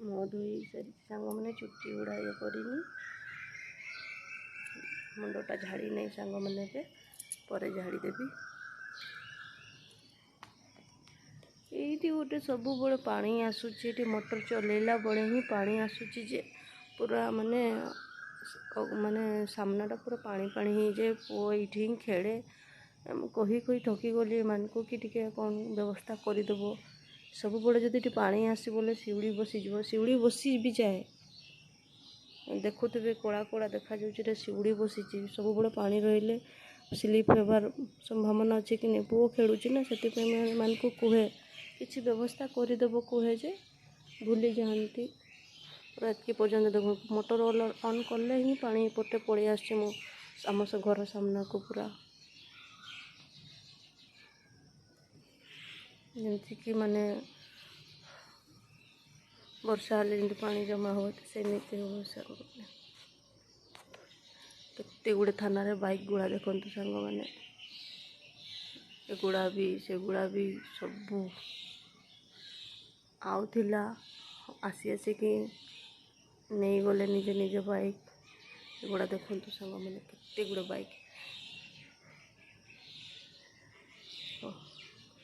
मुँह धोई सारी सांग मैंने चुट्टी गुड़ा ये करनी मुंडटा झाड़ी नहीं सांग मैंने पर झाड़ी देवी ये गोटे सब बड़े पानी आसूची मोटर चलेला बड़े ही पानी आसूची जे पूरा माने माने सामनाटा पूरा पानी पानी ही जे पुओ ये ही खेले कही कही थकी गली मान को कि टिके कौन व्यवस्था करदेव सब बड़े जदि पानी आस बोले शिउड़ी बसीज शिउड़ी बसी भी जाए देखुवे कला कला देखा जाऊे शिउड़ी बसी सब बड़े पानी रही स्लीप होबार संभावना अच्छे कि नहीं पुओ खेलुची ना से मान को कहे किसी व्यवस्था करदेव कहे जे भूली जाती पूरा एतकी पर्यटन देख मोटर ऑन कले ही पानी पटे पड़े आम से घर सामना को पूरा जमीक माने वर्षा हेल्ले जमी पानी जमा हो सेमती हो केते गुड़े थाना बाइक गुड़ा देखु सांग मैंने एगुड़ा भी से गुड़ा भी सब आउला आसी आसिकी नहीं गले निज निज बाइक एगुड़ा देखु सांग मैंने केते गुड़े बाइक